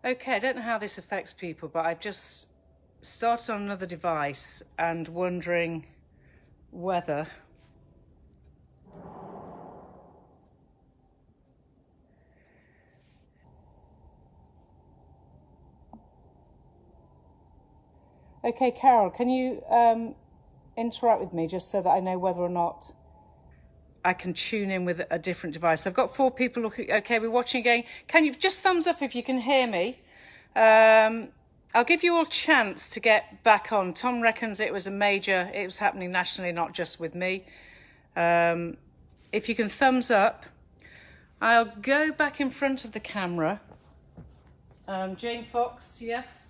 Okay, I don't know how this affects people, but I've just started on another device and wondering whether Okay, Carol, can you interact with me just so that I know whether or not I can tune in with a different device? I've got 4 people looking. Okay, we're watching again. Can you just thumbs up if you can hear me? I'll give you all a chance to get back on. Tom reckons it was happening nationally, not just with me. If you can thumbs up, I'll go back in front of the camera. Jane Fox, yes.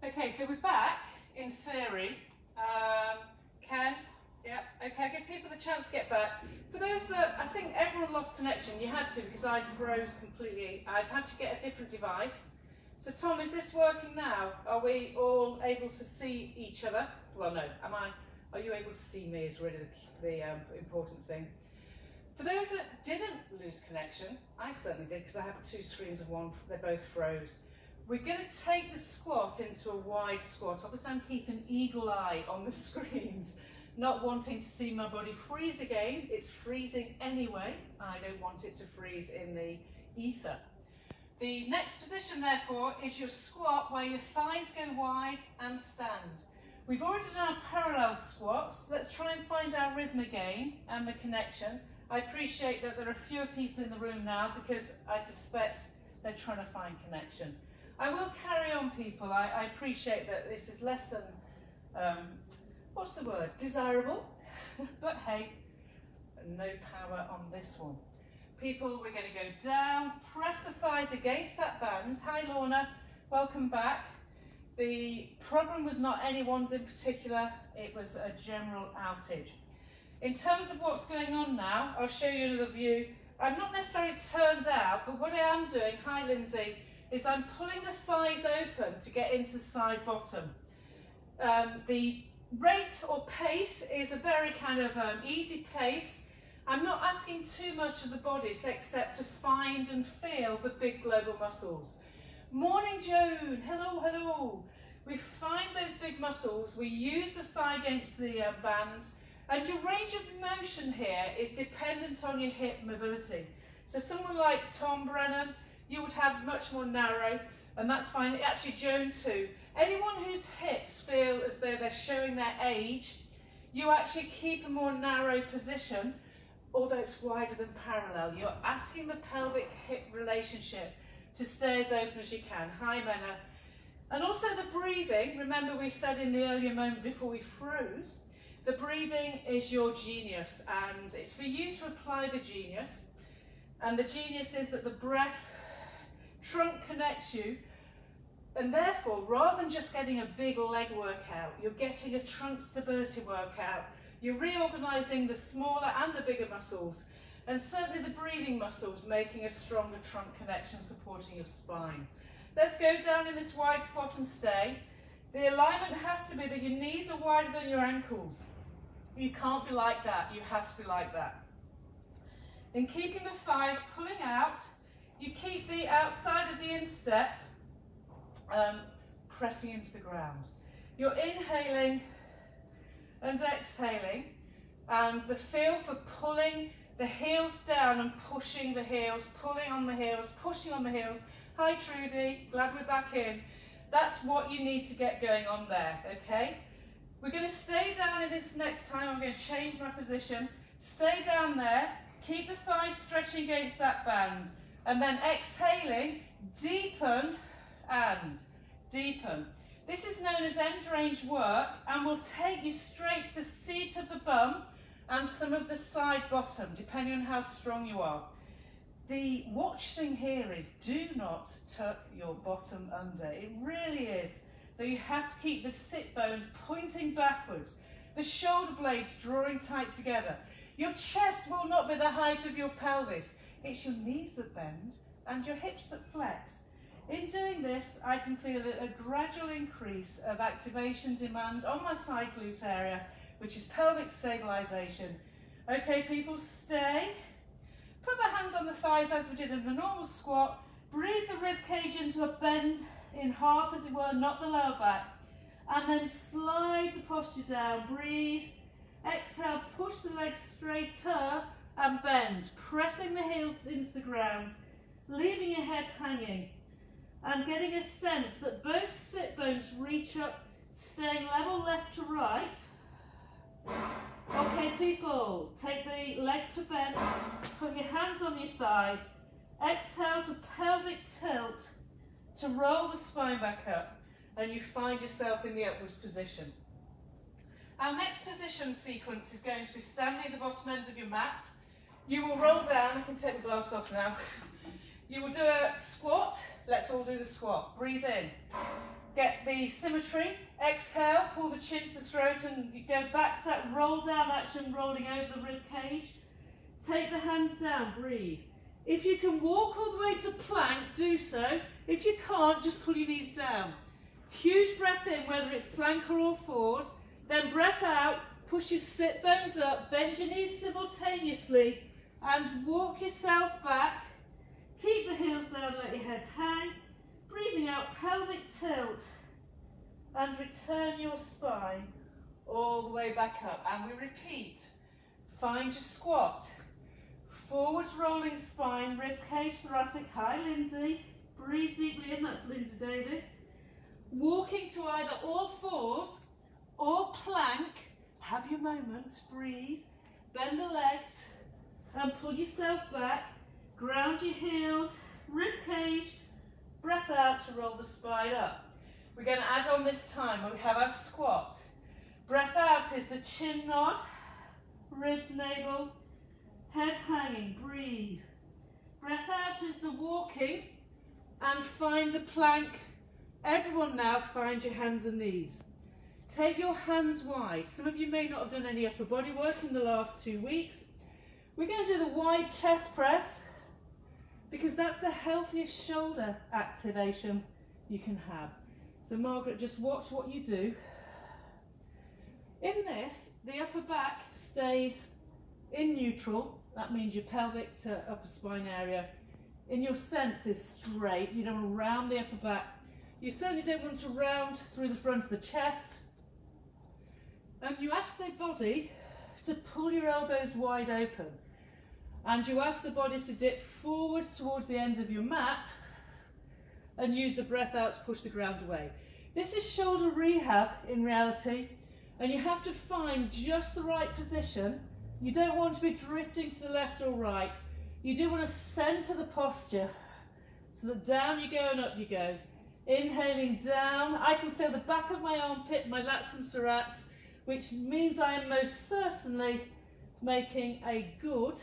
Okay, so we're back in theory. Ken, yeah, okay, give people the chance to get back. For those that, I think everyone lost connection, you had to because I froze completely. I've had to get a different device. So Tom, is this working now? Are we all able to see each other? Well, no, are you able to see me is really the important thing. For those that didn't lose connection, I certainly did because I have 2 screens of one, they both froze. We're going to take the squat into a wide squat. Obviously I'm keeping eagle eye on the screens, not wanting to see my body freeze again. It's freezing anyway. I don't want it to freeze in the ether. The next position therefore is your squat where your thighs go wide and stand. We've already done our parallel squats. Let's try and find our rhythm again and the connection. I appreciate that there are fewer people in the room now because I suspect they're trying to find connection. I will carry on, people. I appreciate that this is less than, what's the word, desirable, but hey, no power on this one. People, we're going to go down, press the thighs against that band. Hi Lorna, welcome back. The problem was not anyone's in particular, it was a general outage. In terms of what's going on now, I'll show you another view. I'm not necessarily turned out, but what I am doing, hi Lindsay, is I'm pulling the thighs open to get into the side bottom. The rate or pace is a very kind of easy pace. I'm not asking too much of the bodies except to find and feel the big global muscles. Morning Joan, hello, hello. We find those big muscles, we use the thigh against the band, and your range of motion here is dependent on your hip mobility. So someone like Tom Brennan, you would have much more narrow, and that's fine. Actually, Joan too. Anyone whose hips feel as though they're showing their age, you actually keep a more narrow position, although it's wider than parallel. You're asking the pelvic-hip relationship to stay as open as you can. Hi, Mena. And also the breathing. Remember we said in the earlier moment before we froze, the breathing is your genius, and it's for you to apply the genius. And the genius is that the breath trunk connects you, and therefore rather than just getting a big leg workout, you're getting a trunk stability workout. You're reorganizing the smaller and the bigger muscles, and certainly the breathing muscles making a stronger trunk connection supporting your spine. Let's go down in this wide squat and stay. The alignment has to be that your knees are wider than your ankles. You can't be like that, you have to be like that. In keeping the thighs pulling out, you keep the outside of the instep pressing into the ground. You're inhaling and exhaling, and the feel for pulling the heels down and pushing the heels, pulling on the heels, pushing on the heels. Hi Trudy, glad we're back in. That's what you need to get going on there, okay? We're going to stay down in this next time. I'm going to change my position. Stay down there, keep the thighs stretching against that band. And then exhaling, deepen and deepen. This is known as end range work and will take you straight to the seat of the bum and some of the side bottom, depending on how strong you are. The watch thing here is do not tuck your bottom under. It really is that you have to keep the sit bones pointing backwards, the shoulder blades drawing tight together. Your chest will not be the height of your pelvis. It's your knees that bend and your hips that flex. In doing this, I can feel a gradual increase of activation demand on my side glute area, which is pelvic stabilization. Okay, people, stay. Put the hands on the thighs as we did in the normal squat. Breathe the rib cage into a bend in half, as it were, not the lower back. And then slide the posture down. Breathe. Exhale, push the legs straighter and bend, pressing the heels into the ground, leaving your head hanging, and getting a sense that both sit bones reach up, staying level left to right. Okay, people, take the legs to bend, put your hands on your thighs, exhale to pelvic tilt to roll the spine back up, and you find yourself in the upwards position. Our next position sequence is going to be standing at the bottom end of your mat. You will roll down. I can take the glass off now. You will do a squat. Let's all do the squat. Breathe in. Get the symmetry. Exhale, pull the chin to the throat and you go back to that roll down action, rolling over the rib cage. Take the hands down, breathe. If you can walk all the way to plank, do so. If you can't, just pull your knees down. Huge breath in, whether it's plank or all fours. Then breath out, push your sit bones up, bend your knees simultaneously and walk yourself back. Keep the heels down, let your head hang. Breathing out, pelvic tilt and return your spine all the way back up. And we repeat. Find your squat. Forwards rolling spine, rib cage, thoracic. Hi, Lindsay. Breathe deeply in, that's Lindsay Davis. Walking to either all fours or plank. Have your moment, breathe, bend the legs and pull yourself back, ground your heels, rib cage, breath out to roll the spine up. We're going to add on this time when we have our squat. Breath out is the chin nod, ribs navel, head hanging, breathe. Breath out is the walking and find the plank. Everyone now find your hands and knees. Take your hands wide. Some of you may not have done any upper body work in the last 2 weeks. We're going to do the wide chest press because that's the healthiest shoulder activation you can have. So Margaret, just watch what you do. In this, the upper back stays in neutral. That means your pelvic to upper spine area. In your sense is straight. You don't want to round the upper back. You certainly don't want to round through the front of the chest. And you ask the body to pull your elbows wide open. And you ask the body to dip forwards towards the end of your mat and use the breath out to push the ground away. This is shoulder rehab in reality, and you have to find just the right position. You don't want to be drifting to the left or right. You do want to center the posture so that down you go and up you go. Inhaling down, I can feel the back of my armpit, my lats and serrats, which means I am most certainly making a good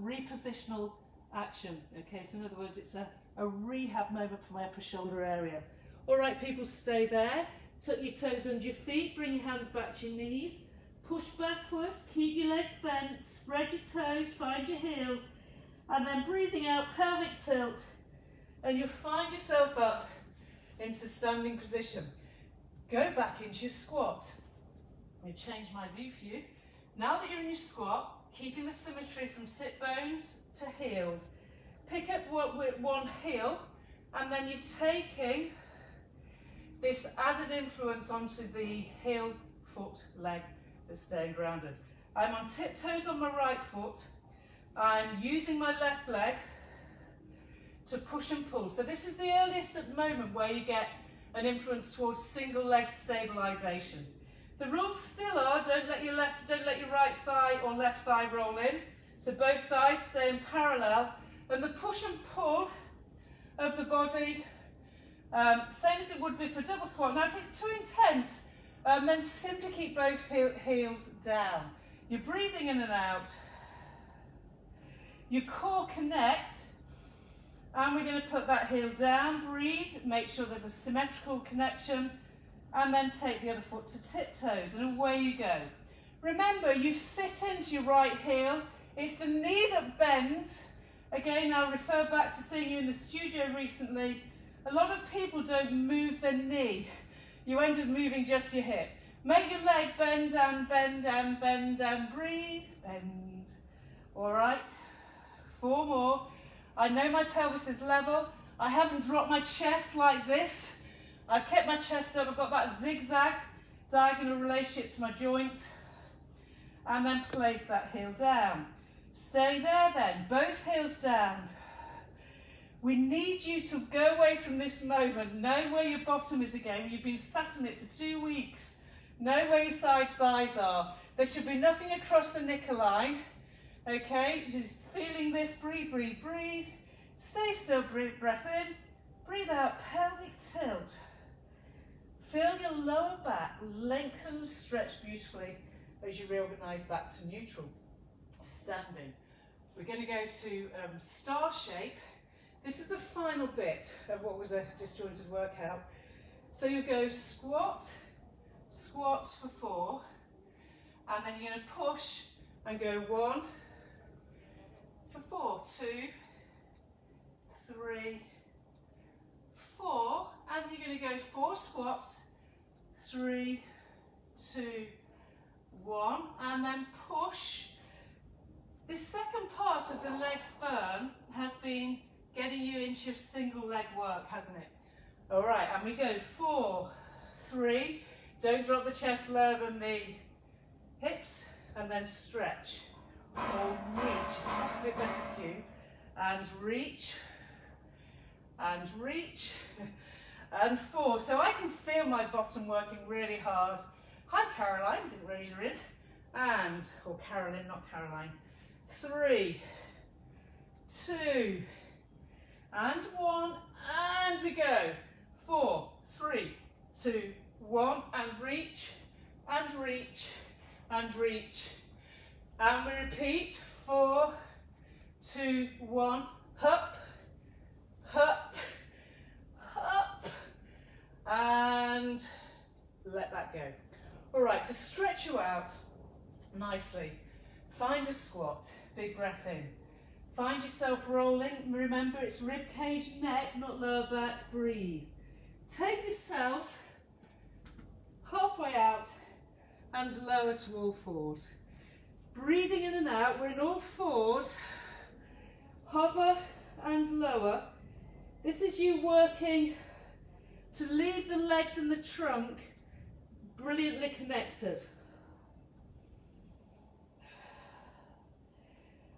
repositional action. Okay, so in other words, it's a rehab moment for my upper shoulder area. All right, people, stay there. Tuck your toes under your feet, bring your hands back to your knees, push backwards, keep your legs bent, spread your toes, find your heels, and then breathing out, pelvic tilt, and you'll find yourself up into the standing position. Go back into your squat. Let me change my view for you. Now that you're in your squat, keeping the symmetry from sit bones to heels. Pick up one heel, and then you're taking this added influence onto the heel, foot, leg that's staying grounded. I'm on tiptoes on my right foot. I'm using my left leg to push and pull. So this is the earliest at the moment where you get an influence towards single leg stabilisation. The rules still are, don't let your right thigh or left thigh roll in. So both thighs stay in parallel. And the push and pull of the body, same as it would be for double squat. Now if it's too intense, then simply keep both heels down. You're breathing in and out. Your core connect. And we're going to put that heel down, breathe, make sure there's a symmetrical connection, and then take the other foot to tiptoes, and away you go. Remember, you sit into your right heel, it's the knee that bends. Again, I'll refer back to seeing you in the studio recently. A lot of people don't move their knee. You end up moving just your hip. Make your leg bend down, bend down, bend down. Breathe, bend. All right, 4 more. I know my pelvis is level. I haven't dropped my chest like this. I've kept my chest up. I've got that zigzag diagonal relationship to my joints. And then place that heel down. Stay there then, both heels down. We need you to go away from this moment, know where your bottom is again. You've been sat on it for 2 weeks. Know where your side thighs are. There should be nothing across the knicker line. Okay, just feeling this, breathe, breathe, breathe. Stay still, breath in. Breathe out, pelvic tilt. Feel your lower back lengthen and stretch beautifully as you reorganise back to neutral. Standing. We're going to go to star shape. This is the final bit of what was a disjointed workout. So you go squat, squat for 4, and then you're going to push and go 1 for 4, 2, 3, 4, and you're going to go 4 squats, 3, 2, 1, and then push. This second part of the legs burn has been getting you into your single leg work, hasn't it? All right, and we go 4, 3, don't drop the chest lower than the hips, and then stretch, or reach, is possibly a better cue, and reach, and 4. So I can feel my bottom working really hard. Hi Caroline, didn't raise her in, and, or Carolyn, not Caroline. 3, 2, and 1, and we go. 4, 3, 2, 1, and reach, and reach, and reach. And we repeat, 4, 2, 1, up, up, up, and let that go. All right, to stretch you out nicely, find a squat, big breath in. Find yourself rolling. Remember, it's rib cage, neck, not lower back. Breathe. Take yourself halfway out and lower to all 4s. Breathing in and out. We're in all 4s. Hover and lower. This is you working to leave the legs and the trunk brilliantly connected.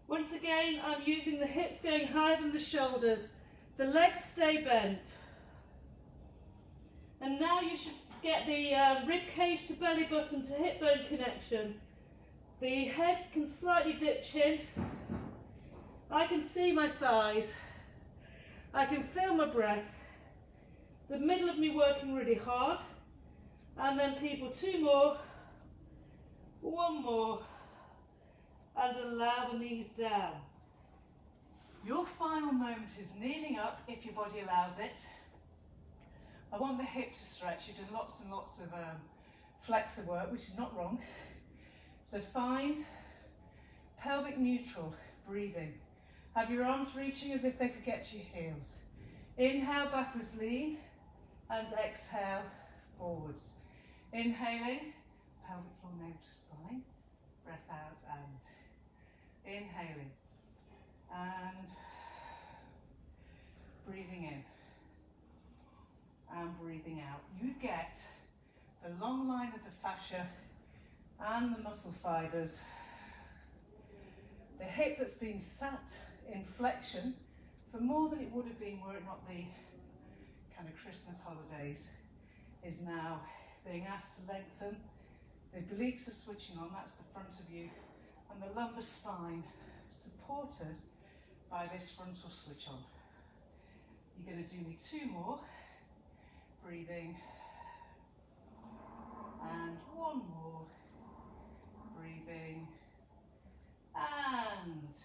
Once again, I'm using the hips going higher than the shoulders. The legs stay bent. And now you should get the rib cage to belly button to hip bone connection. The head can slightly dip chin. I can see my thighs. I can feel my breath. The middle of me working really hard. And then people, 2 more, 1 more. And allow the knees down. Your final moment is kneeling up if your body allows it. I want the hip to stretch. You did lots and lots of flexor work, which is not wrong. So find pelvic neutral, breathing. Have your arms reaching as if they could get to your heels. Inhale, backwards lean, and exhale, forwards. Inhaling, pelvic floor navel to spine. Breath out and inhaling and breathing in and breathing out. You get the long line of the fascia and the muscle fibres. The hip that's been sat in flexion for more than it would have been were it not the kind of Christmas holidays is now being asked to lengthen. The obliques are switching on, that's the front of you, and the lumbar spine supported by this frontal switch on. You're going to do me 2 more, breathing, and 1 more, breathing, and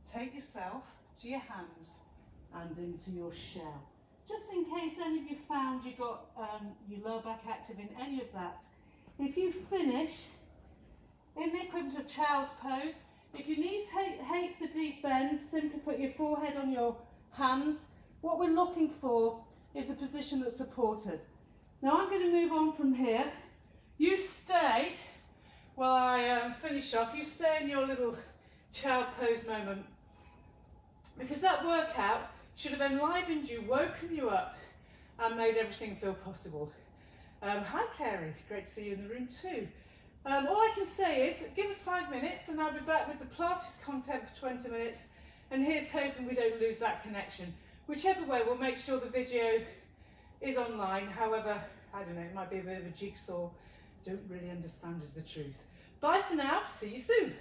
take yourself to your hands and into your shell. Just in case any of you found you got your lower back active in any of that, if you finish in the equivalent of child's pose, if your knees hate the deep bend, simply put your forehead on your hands. What we're looking for is a position that's supported. Now I'm going to move on from here. You stay, while I finish off, you stay in your little child pose moment, because that workout should have enlivened you, woken you up, and made everything feel possible. Hi Carrie, great to see you in the room too. All I can say is, give us 5 minutes and I'll be back with the Pilates content for 20 minutes, and here's hoping we don't lose that connection. Whichever way, we'll make sure the video is online. However, I don't know, it might be a bit of a jigsaw. Don't really understand is the truth. Bye for now, see you soon.